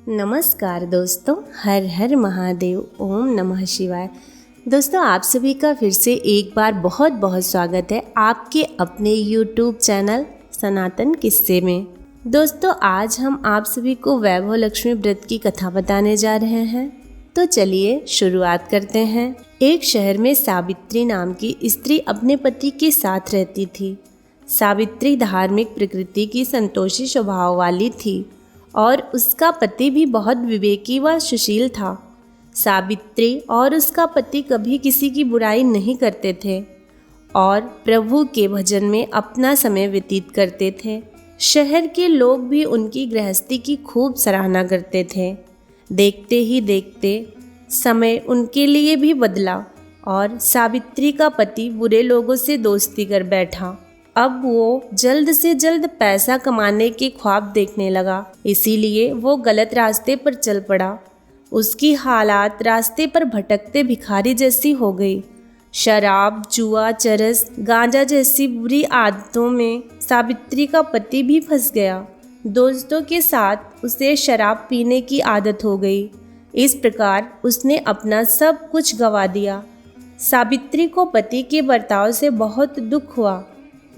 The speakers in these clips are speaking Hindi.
नमस्कार दोस्तों, हर हर महादेव, ओम नमः शिवाय। दोस्तों, आप सभी का फिर से एक बार बहुत बहुत स्वागत है आपके अपने YouTube चैनल सनातन किस्से में। दोस्तों, आज हम आप सभी को वैभव लक्ष्मी व्रत की कथा बताने जा रहे हैं। तो चलिए शुरुआत करते हैं। एक शहर में सावित्री नाम की स्त्री अपने पति के साथ रहती थी। सावित्री धार्मिक प्रकृति की संतोषी स्वभाव वाली थी और उसका पति भी बहुत विवेकी व सुशील था। सावित्री और उसका पति कभी किसी की बुराई नहीं करते थे और प्रभु के भजन में अपना समय व्यतीत करते थे। शहर के लोग भी उनकी गृहस्थी की खूब सराहना करते थे। देखते ही देखते समय उनके लिए भी बदला और सावित्री का पति बुरे लोगों से दोस्ती कर बैठा। अब वो जल्द से जल्द पैसा कमाने के ख्वाब देखने लगा, इसीलिए वो गलत रास्ते पर चल पड़ा। उसकी हालात रास्ते पर भटकते भिखारी जैसी हो गई। शराब, जुआ, चरस, गांजा जैसी बुरी आदतों में सावित्री का पति भी फंस गया। दोस्तों के साथ उसे शराब पीने की आदत हो गई। इस प्रकार उसने अपना सब कुछ गंवा दिया। सावित्री को पति के बर्ताव से बहुत दुख हुआ,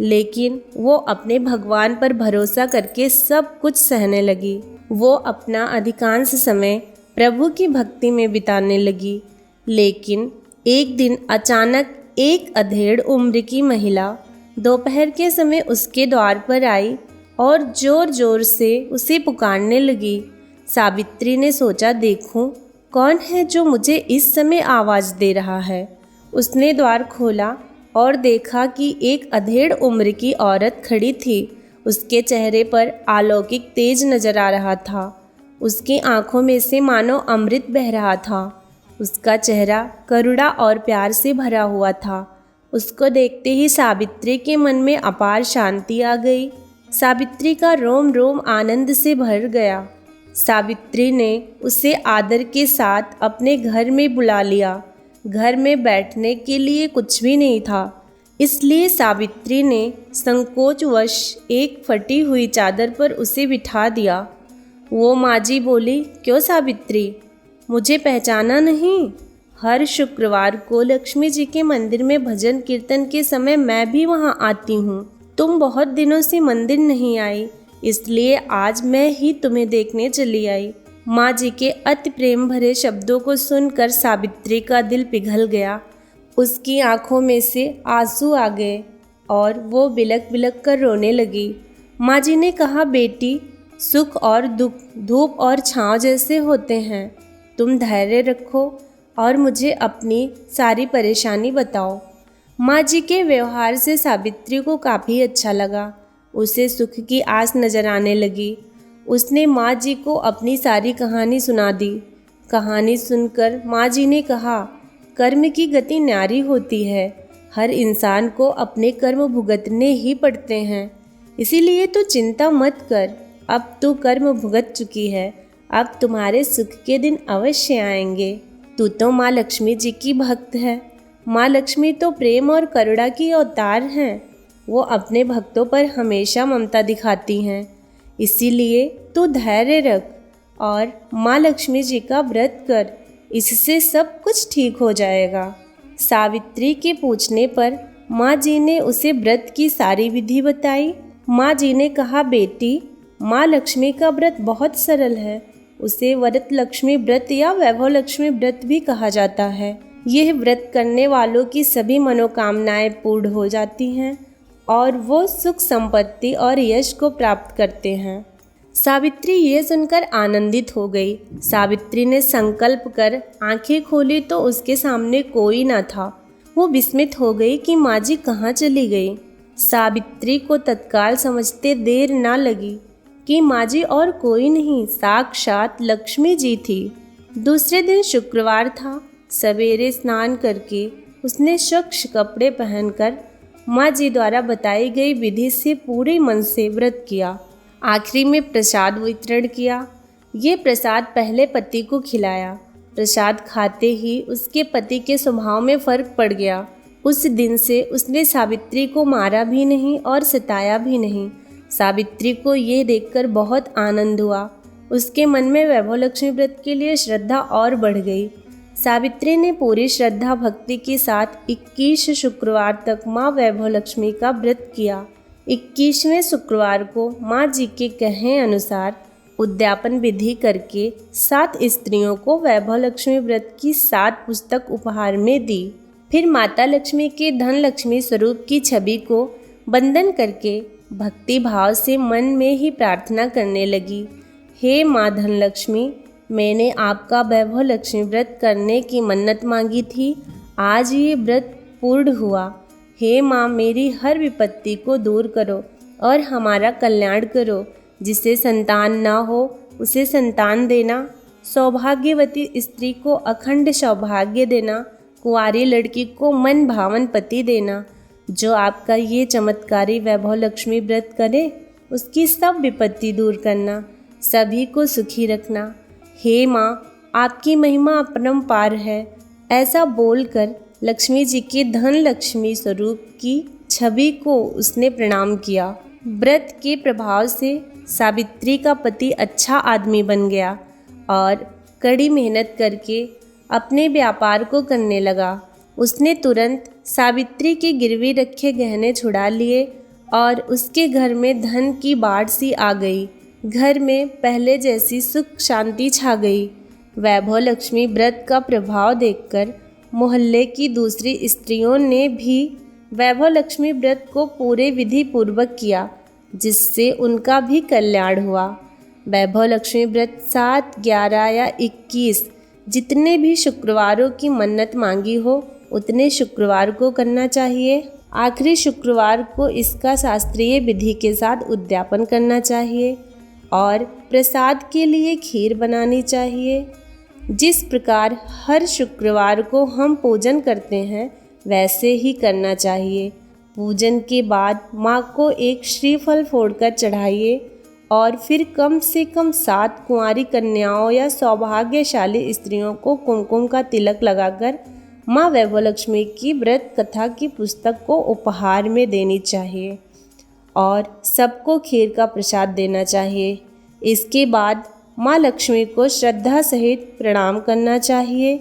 लेकिन वो अपने भगवान पर भरोसा करके सब कुछ सहने लगी। वो अपना अधिकांश समय प्रभु की भक्ति में बिताने लगी। लेकिन एक दिन अचानक एक अधेड़ उम्र की महिला दोपहर के समय उसके द्वार पर आई और जोर जोर से उसे पुकारने लगी। सावित्री ने सोचा, देखूं कौन है जो मुझे इस समय आवाज़ दे रहा है। उसने द्वार खोला और देखा कि एक अधेड़ उम्र की औरत खड़ी थी। उसके चेहरे पर अलौकिक तेज नजर आ रहा था। उसकी आंखों में से मानो अमृत बह रहा था। उसका चेहरा करुणा और प्यार से भरा हुआ था। उसको देखते ही सावित्री के मन में अपार शांति आ गई। सावित्री का रोम रोम आनंद से भर गया। सावित्री ने उसे आदर के साथ अपने घर में बुला लिया। घर में बैठने के लिए कुछ भी नहीं था, इसलिए सावित्री ने संकोचवश एक फटी हुई चादर पर उसे बिठा दिया। वो माजी बोली, क्यों सावित्री, मुझे पहचाना नहीं? हर शुक्रवार को लक्ष्मी जी के मंदिर में भजन कीर्तन के समय मैं भी वहाँ आती हूँ। तुम बहुत दिनों से मंदिर नहीं आई, इसलिए आज मैं ही तुम्हें देखने चली आई। माँ जी के अति प्रेम भरे शब्दों को सुनकर सावित्री का दिल पिघल गया। उसकी आंखों में से आंसू आ गए और वो बिलक बिलक कर रोने लगी। माँ जी ने कहा, बेटी, सुख और दुख धूप और छांव जैसे होते हैं। तुम धैर्य रखो और मुझे अपनी सारी परेशानी बताओ। माँ जी के व्यवहार से सावित्री को काफ़ी अच्छा लगा। उसे सुख की आस नजर आने लगी। उसने माँ जी को अपनी सारी कहानी सुना दी। कहानी सुनकर माँ जी ने कहा, कर्म की गति न्यारी होती है। हर इंसान को अपने कर्म भुगतने ही पड़ते हैं, इसीलिए तू चिंता मत कर। अब तू कर्म भुगत चुकी है, अब तुम्हारे सुख के दिन अवश्य आएंगे। तू तो माँ लक्ष्मी जी की भक्त है। माँ लक्ष्मी तो प्रेम और करुणा की अवतार हैं। वो अपने भक्तों पर हमेशा ममता दिखाती हैं। इसीलिए तू धैर्य रख और माँ लक्ष्मी जी का व्रत कर, इससे सब कुछ ठीक हो जाएगा। सावित्री के पूछने पर माँ जी ने उसे व्रत की सारी विधि बताई। माँ जी ने कहा, बेटी, माँ लक्ष्मी का व्रत बहुत सरल है। उसे वरद लक्ष्मी व्रत या वैभव लक्ष्मी व्रत भी कहा जाता है। यह व्रत करने वालों की सभी मनोकामनाएं पूर्ण हो जाती हैं और वो सुख संपत्ति और यश को प्राप्त करते हैं। सावित्री ये सुनकर आनंदित हो गई। सावित्री ने संकल्प कर आंखें खोली तो उसके सामने कोई न था। वो विस्मित हो गई कि माँ जी कहाँ चली गई। सावित्री को तत्काल समझते देर न लगी कि माँ जी और कोई नहीं, साक्षात लक्ष्मी जी थी। दूसरे दिन शुक्रवार था। सवेरे स्नान करके उसने स्वच्छ कपड़े पहनकर माँ जी द्वारा बताई गई विधि से पूरे मन से व्रत किया। आखिरी में प्रसाद वितरण किया। ये प्रसाद पहले पति को खिलाया। प्रसाद खाते ही उसके पति के स्वभाव में फर्क पड़ गया। उस दिन से उसने सावित्री को मारा भी नहीं और सताया भी नहीं। सावित्री को ये देखकर बहुत आनंद हुआ। उसके मन में वैभव लक्ष्मी व्रत के लिए श्रद्धा और बढ़ गई। सावित्री ने पूरी श्रद्धा भक्ति के साथ 21 शुक्रवार तक माँ वैभव लक्ष्मी का व्रत किया। 21वें शुक्रवार को माँ जी के कहे अनुसार उद्यापन विधि करके 7 स्त्रियों को वैभव लक्ष्मी व्रत की 7 पुस्तक उपहार में दी। फिर माता लक्ष्मी के धन लक्ष्मी स्वरूप की छवि को वंदन करके भक्ति भाव से मन में ही प्रार्थना करने लगी, हे माँ धन लक्ष्मी, मैंने आपका वैभव लक्ष्मी व्रत करने की मन्नत मांगी थी, आज ये व्रत पूर्ण हुआ। हे माँ, मेरी हर विपत्ति को दूर करो और हमारा कल्याण करो। जिसे संतान न हो उसे संतान देना, सौभाग्यवती स्त्री को अखंड सौभाग्य देना, कुंवारी लड़की को मन भावन पति देना। जो आपका ये चमत्कारी वैभव लक्ष्मी व्रत करे उसकी सब विपत्ति दूर करना, सभी को सुखी रखना। हे माँ, आपकी महिमा अपरंपार है। ऐसा बोलकर लक्ष्मी जी के धन लक्ष्मी स्वरूप की छवि को उसने प्रणाम किया। व्रत के प्रभाव से सावित्री का पति अच्छा आदमी बन गया और कड़ी मेहनत करके अपने व्यापार को करने लगा। उसने तुरंत सावित्री के गिरवी रखे गहने छुड़ा लिए और उसके घर में धन की बाढ़ सी आ गई। घर में पहले जैसी सुख शांति छा गई। वैभव लक्ष्मी व्रत का प्रभाव देखकर मोहल्ले की दूसरी स्त्रियों ने भी वैभव लक्ष्मी व्रत को पूरे विधि पूर्वक किया, जिससे उनका भी कल्याण हुआ। वैभव लक्ष्मी व्रत 7, 11 या 21 जितने भी शुक्रवारों की मन्नत मांगी हो उतने शुक्रवार को करना चाहिए। आखिरी शुक्रवार को इसका शास्त्रीय विधि के साथ उद्यापन करना चाहिए और प्रसाद के लिए खीर बनानी चाहिए। जिस प्रकार हर शुक्रवार को हम पूजन करते हैं वैसे ही करना चाहिए। पूजन के बाद माँ को एक श्रीफल फोड़कर चढ़ाइए और फिर कम से कम 7 कुंवारी कन्याओं या सौभाग्यशाली स्त्रियों को कुमकुम का तिलक लगाकर माँ वैभव लक्ष्मी की व्रत कथा की पुस्तक को उपहार में देनी चाहिए और सबको खीर का प्रसाद देना चाहिए। इसके बाद माँ लक्ष्मी को श्रद्धा सहित प्रणाम करना चाहिए।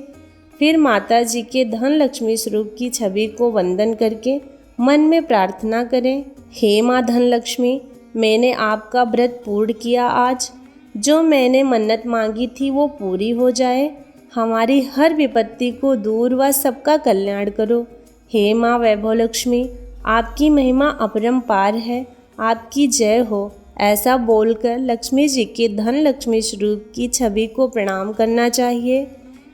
फिर माता जी के धन लक्ष्मी स्वरूप की छवि को वंदन करके मन में प्रार्थना करें, हे माँ धन लक्ष्मी, मैंने आपका व्रत पूर्ण किया। आज जो मैंने मन्नत मांगी थी वो पूरी हो जाए। हमारी हर विपत्ति को दूर व सबका कल्याण करो। हे माँ वैभव लक्ष्मी, आपकी महिमा अपरंपार है, आपकी जय हो। ऐसा बोलकर लक्ष्मी जी के धन लक्ष्मी स्वरूप की छवि को प्रणाम करना चाहिए।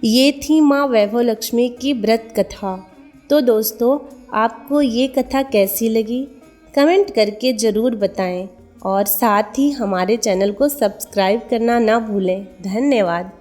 ये थी माँ वैभव लक्ष्मी की व्रत कथा। तो दोस्तों, आपको ये कथा कैसी लगी कमेंट करके ज़रूर बताएं और साथ ही हमारे चैनल को सब्सक्राइब करना ना भूलें। धन्यवाद।